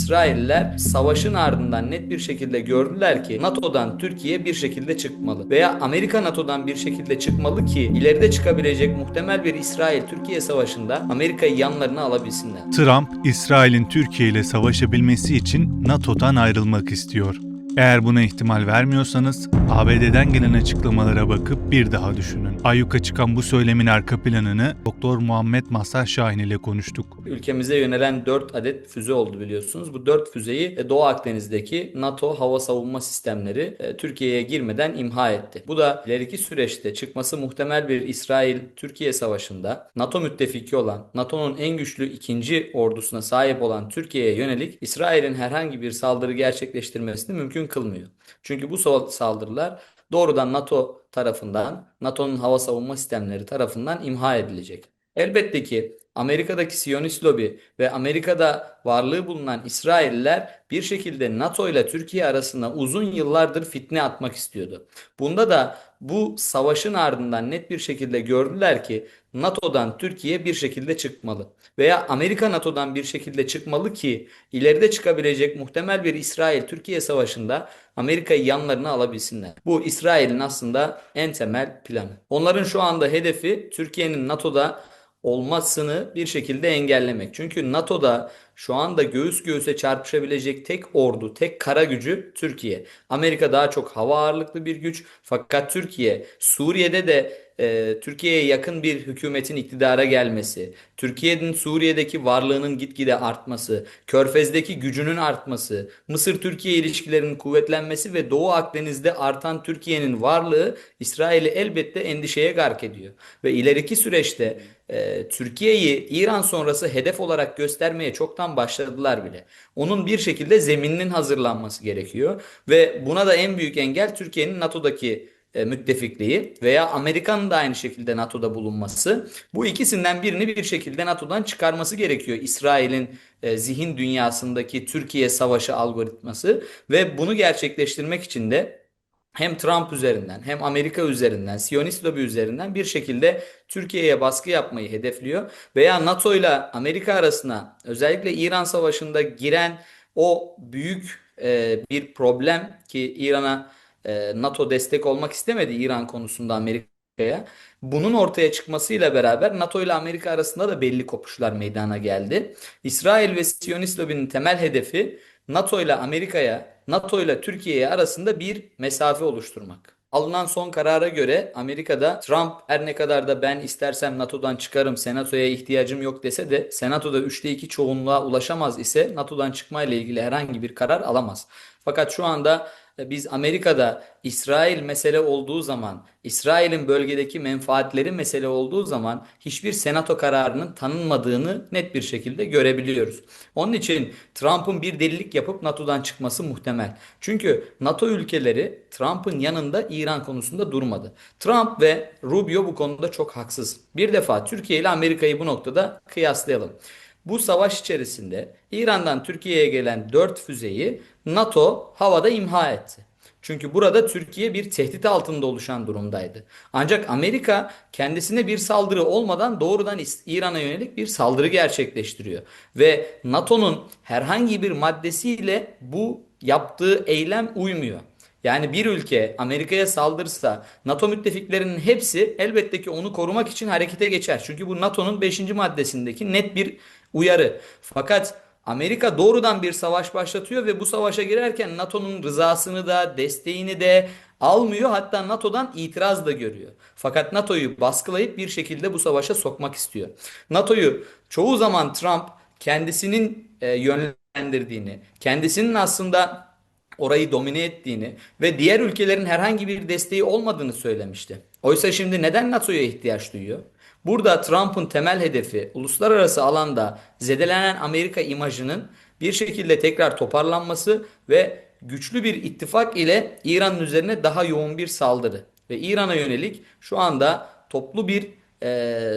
İsrailler savaşın ardından net bir şekilde gördüler ki NATO'dan Türkiye bir şekilde çıkmalı veya Amerika NATO'dan bir şekilde çıkmalı ki ileride çıkabilecek muhtemel bir İsrail-Türkiye savaşında Amerika'yı yanlarına alabilsinler. Trump, İsrail'in Türkiye ile savaşabilmesi için NATO'dan ayrılmak istiyor. Eğer buna ihtimal vermiyorsanız ABD'den gelen açıklamalara bakıp bir daha düşünün. Ayyuka çıkan bu söylemin arka planını Doktor Muhammed Mazhar Şahin ile konuştuk. Ülkemize yönelen 4 adet füze oldu biliyorsunuz. Bu 4 füzeyi Doğu Akdeniz'deki NATO hava savunma sistemleri Türkiye'ye girmeden imha etti. Bu da ileriki süreçte çıkması muhtemel bir İsrail-Türkiye savaşında NATO müttefiki olan, NATO'nun en güçlü ikinci ordusuna sahip olan Türkiye'ye yönelik İsrail'in herhangi bir saldırı gerçekleştirmesini mümkün kılmıyor. Çünkü bu saldırılar doğrudan NATO tarafından, NATO'nun hava savunma sistemleri tarafından imha edilecek. Elbette ki Amerika'daki Siyonist lobi ve Amerika'da varlığı bulunan İsrailliler bir şekilde NATO ile Türkiye arasında uzun yıllardır fitne atmak istiyordu. Bunda da bu savaşın ardından net bir şekilde gördüler ki NATO'dan Türkiye bir şekilde çıkmalı veya Amerika NATO'dan bir şekilde çıkmalı ki ileride çıkabilecek muhtemel bir İsrail-Türkiye savaşında Amerika'yı yanlarına alabilsinler. Bu İsrail'in aslında en temel planı. Onların şu anda hedefi Türkiye'nin NATO'da olmasını bir şekilde engellemek. Çünkü NATO'da şu anda göğüs göğüse çarpışabilecek tek ordu, tek kara gücü Türkiye. Amerika daha çok hava ağırlıklı bir güç. Fakat Türkiye, Suriye'de de Türkiye'ye yakın bir hükümetin iktidara gelmesi, Türkiye'nin Suriye'deki varlığının gitgide artması, Körfez'deki gücünün artması, Mısır-Türkiye ilişkilerinin kuvvetlenmesi ve Doğu Akdeniz'de artan Türkiye'nin varlığı İsrail'i elbette endişeye gark ediyor. Ve ileriki süreçte Türkiye'yi İran sonrası hedef olarak göstermeye çoktan başladılar bile. Onun bir şekilde zemininin hazırlanması gerekiyor ve buna da en büyük engel Türkiye'nin NATO'daki müttefikliği veya Amerika'nın da aynı şekilde NATO'da bulunması. Bu ikisinden birini bir şekilde NATO'dan çıkarması gerekiyor. İsrail'in zihin dünyasındaki Türkiye savaşı algoritması ve bunu gerçekleştirmek için de hem Trump üzerinden hem Amerika üzerinden, Siyonist lobi üzerinden bir şekilde Türkiye'ye baskı yapmayı hedefliyor. Veya NATO ile Amerika arasına özellikle İran Savaşı'nda giren o büyük bir problem ki İran'a NATO destek olmak istemedi İran konusunda Amerika'ya. Bunun ortaya çıkmasıyla beraber NATO ile Amerika arasında da belli kopuşlar meydana geldi. İsrail ve Siyonist lobinin temel hedefi NATO ile Amerika'ya, NATO ile Türkiye'ye arasında bir mesafe oluşturmak. Alınan son karara göre Amerika'da Trump her ne kadar da ben istersem NATO'dan çıkarım, senatoya ihtiyacım yok dese de senatoda 3'te 2 çoğunluğa ulaşamaz ise NATO'dan çıkmayla ilgili herhangi bir karar alamaz. Fakat şu anda biz Amerika'da İsrail mesele olduğu zaman, İsrail'in bölgedeki menfaatleri mesele olduğu zaman hiçbir senato kararının tanınmadığını net bir şekilde görebiliyoruz. Onun için Trump'ın bir delilik yapıp NATO'dan çıkması muhtemel. Çünkü NATO ülkeleri Trump'ın yanında İran konusunda durmadı. Trump ve Rubio bu konuda çok haksız. Bir defa Türkiye ile Amerika'yı bu noktada kıyaslayalım. Bu savaş içerisinde İran'dan Türkiye'ye gelen 4 füzeyi NATO havada imha etti. Çünkü burada Türkiye bir tehdit altında oluşan durumdaydı. Ancak Amerika kendisine bir saldırı olmadan doğrudan İran'a yönelik bir saldırı gerçekleştiriyor. Ve NATO'nun herhangi bir maddesiyle bu yaptığı eylem uymuyor. Yani bir ülke Amerika'ya saldırırsa NATO müttefiklerinin hepsi elbette ki onu korumak için harekete geçer. Çünkü bu NATO'nun 5. maddesindeki net bir uyarı. Fakat Amerika doğrudan bir savaş başlatıyor ve bu savaşa girerken NATO'nun rızasını da desteğini de almıyor. Hatta NATO'dan itiraz da görüyor. Fakat NATO'yu baskılayıp bir şekilde bu savaşa sokmak istiyor. NATO'yu çoğu zaman Trump kendisinin yönlendirdiğini, kendisinin aslında orayı domine ettiğini ve diğer ülkelerin herhangi bir desteği olmadığını söylemişti. Oysa şimdi neden NATO'ya ihtiyaç duyuyor? Burada Trump'ın temel hedefi uluslararası alanda zedelenen Amerika imajının bir şekilde tekrar toparlanması ve güçlü bir ittifak ile İran'ın üzerine daha yoğun bir saldırı. Ve İran'a yönelik şu anda toplu bir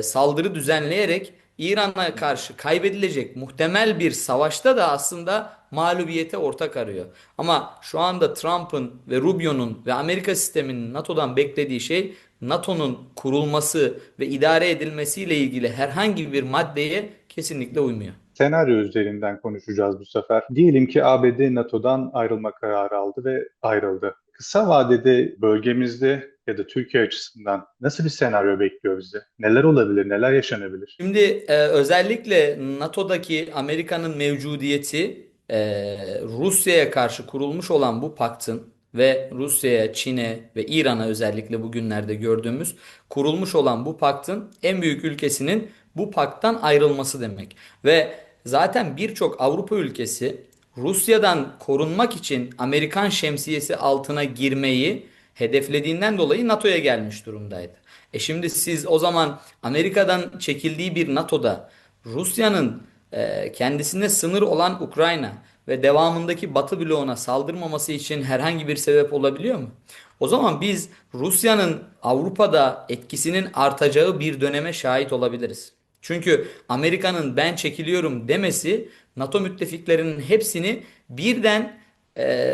saldırı düzenleyerek İran'a karşı kaybedilecek muhtemel bir savaşta da aslında mağlubiyete ortak arıyor. Ama şu anda Trump'ın ve Rubio'nun ve Amerika sisteminin NATO'dan beklediği şey NATO'nun kurulması ve idare edilmesiyle ilgili herhangi bir maddeye kesinlikle uymuyor. Senaryo üzerinden konuşacağız bu sefer. Diyelim ki ABD NATO'dan ayrılma kararı aldı ve ayrıldı. Kısa vadede bölgemizde ya da Türkiye açısından nasıl bir senaryo bekliyor bizi? Neler olabilir, neler yaşanabilir? Şimdi özellikle NATO'daki Amerika'nın mevcudiyeti Rusya'ya karşı kurulmuş olan bu paktın ve Rusya'ya, Çin'e ve İran'a özellikle bugünlerde gördüğümüz kurulmuş olan bu paktın en büyük ülkesinin bu pakttan ayrılması demek. Ve zaten birçok Avrupa ülkesi Rusya'dan korunmak için Amerikan şemsiyesi altına girmeyi hedeflediğinden dolayı NATO'ya gelmiş durumdaydı. Şimdi siz o zaman Amerika'dan çekildiği bir NATO'da Rusya'nın kendisine sınır olan Ukrayna ve devamındaki Batı bloğuna saldırmaması için herhangi bir sebep olabiliyor mu? O zaman biz Rusya'nın Avrupa'da etkisinin artacağı bir döneme şahit olabiliriz. Çünkü Amerika'nın ben çekiliyorum demesi NATO müttefiklerinin hepsini birden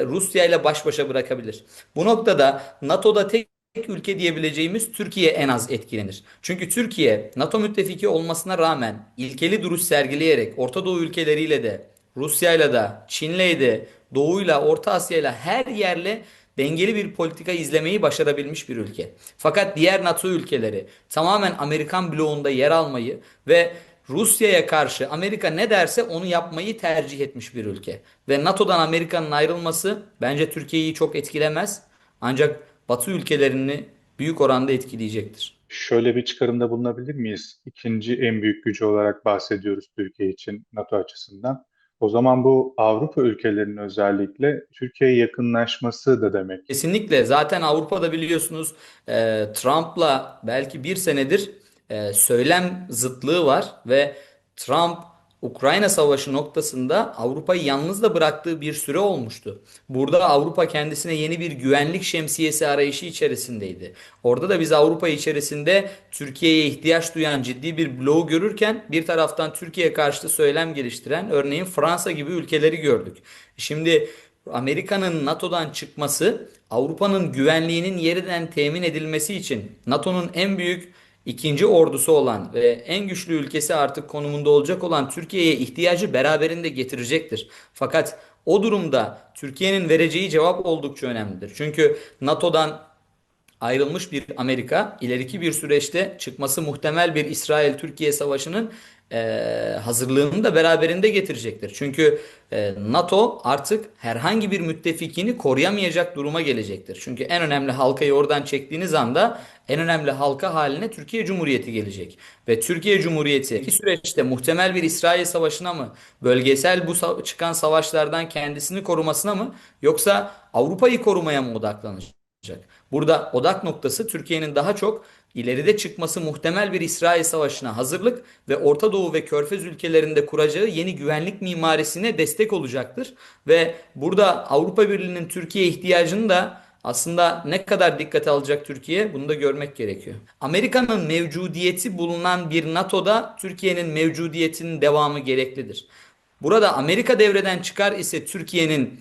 Rusya ile baş başa bırakabilir. Bu noktada NATO'da tek ülke diyebileceğimiz Türkiye en az etkilenir. Çünkü Türkiye NATO müttefiki olmasına rağmen ilkeli duruş sergileyerek Orta Doğu ülkeleriyle de Rusya'yla da Çin'le de Doğu'yla Orta Asya'yla her yerle dengeli bir politika izlemeyi başarabilmiş bir ülke. Fakat diğer NATO ülkeleri tamamen Amerikan bloğunda yer almayı ve Rusya'ya karşı Amerika ne derse onu yapmayı tercih etmiş bir ülke. Ve NATO'dan Amerika'nın ayrılması bence Türkiye'yi çok etkilemez. Ancak Batı ülkelerini büyük oranda etkileyecektir. Şöyle bir çıkarımda bulunabilir miyiz? İkinci en büyük gücü olarak bahsediyoruz Türkiye için NATO açısından. O zaman bu Avrupa ülkelerinin özellikle Türkiye'ye yakınlaşması da demek. Kesinlikle. Zaten Avrupa'da biliyorsunuz Trump'la belki bir senedir söylem zıtlığı var ve Trump Ukrayna Savaşı noktasında Avrupa'yı yalnız da bıraktığı bir süre olmuştu. Burada Avrupa kendisine yeni bir güvenlik şemsiyesi arayışı içerisindeydi. Orada da biz Avrupa içerisinde Türkiye'ye ihtiyaç duyan ciddi bir bloğu görürken bir taraftan Türkiye karşıtı söylem geliştiren örneğin Fransa gibi ülkeleri gördük. Şimdi Amerika'nın NATO'dan çıkması Avrupa'nın güvenliğinin yeniden temin edilmesi için NATO'nun en büyük ikinci ordusu olan ve en güçlü ülkesi artık konumunda olacak olan Türkiye'ye ihtiyacı beraberinde getirecektir. Fakat o durumda Türkiye'nin vereceği cevap oldukça önemlidir. Çünkü NATO'dan ayrılmış bir Amerika ileriki bir süreçte çıkması muhtemel bir İsrail-Türkiye savaşının hazırlığını da beraberinde getirecektir. Çünkü NATO artık herhangi bir müttefikini koruyamayacak duruma gelecektir. Çünkü en önemli halkayı oradan çektiğiniz anda en önemli halka haline Türkiye Cumhuriyeti gelecek. Ve Türkiye Cumhuriyeti iki süreçte muhtemel bir İsrail savaşına mı, bölgesel bu çıkan savaşlardan kendisini korumasına mı, yoksa Avrupa'yı korumaya mı odaklanacak? Burada odak noktası Türkiye'nin daha çok ileride çıkması muhtemel bir İsrail Savaşı'na hazırlık ve Orta Doğu ve Körfez ülkelerinde kuracağı yeni güvenlik mimarisine destek olacaktır. Ve burada Avrupa Birliği'nin Türkiye ihtiyacını da aslında ne kadar dikkate alacak Türkiye bunu da görmek gerekiyor. Amerika'nın mevcudiyeti bulunan bir NATO'da Türkiye'nin mevcudiyetinin devamı gereklidir. Burada Amerika devreden çıkar ise Türkiye'nin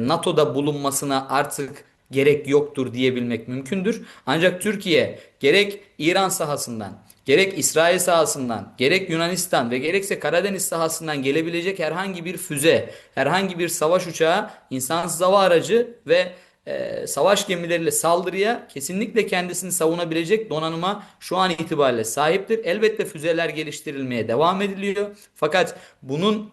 NATO'da bulunmasına artık gerek yoktur diyebilmek mümkündür. Ancak Türkiye gerek İran sahasından, gerek İsrail sahasından, gerek Yunanistan ve gerekse Karadeniz sahasından gelebilecek herhangi bir füze, herhangi bir savaş uçağı, insansız hava aracı ve savaş gemileriyle saldırıya kesinlikle kendisini savunabilecek donanıma şu an itibariyle sahiptir. Elbette füzeler geliştirilmeye devam ediliyor. Fakat bunun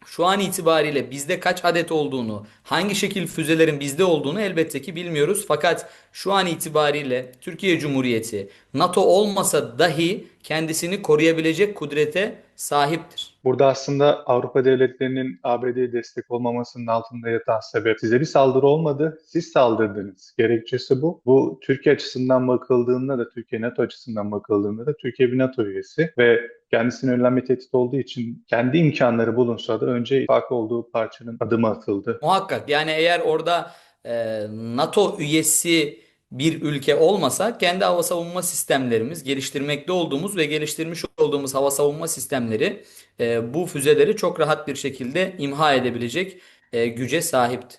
şu an itibariyle bizde kaç adet olduğunu, hangi şekil füzelerin bizde olduğunu elbette ki bilmiyoruz. Fakat şu an itibariyle Türkiye Cumhuriyeti NATO olmasa dahi kendisini koruyabilecek kudrete sahiptir. Burada aslında Avrupa devletlerinin ABD'ye destek olmamasının altında yatan sebep size bir saldırı olmadı, siz saldırdınız. Gerekçesi bu. Bu Türkiye açısından bakıldığında da, Türkiye NATO açısından bakıldığında da Türkiye bir NATO üyesi ve kendisine önlem bir tehdit olduğu için kendi imkanları bulunsa da önce ittifak olduğu parçanın adımı atıldı. Muhakkak yani eğer orada NATO üyesi bir ülke olmasa kendi hava savunma sistemlerimiz geliştirmekte olduğumuz ve geliştirmiş olduğumuz hava savunma sistemleri bu füzeleri çok rahat bir şekilde imha edebilecek güce sahipti.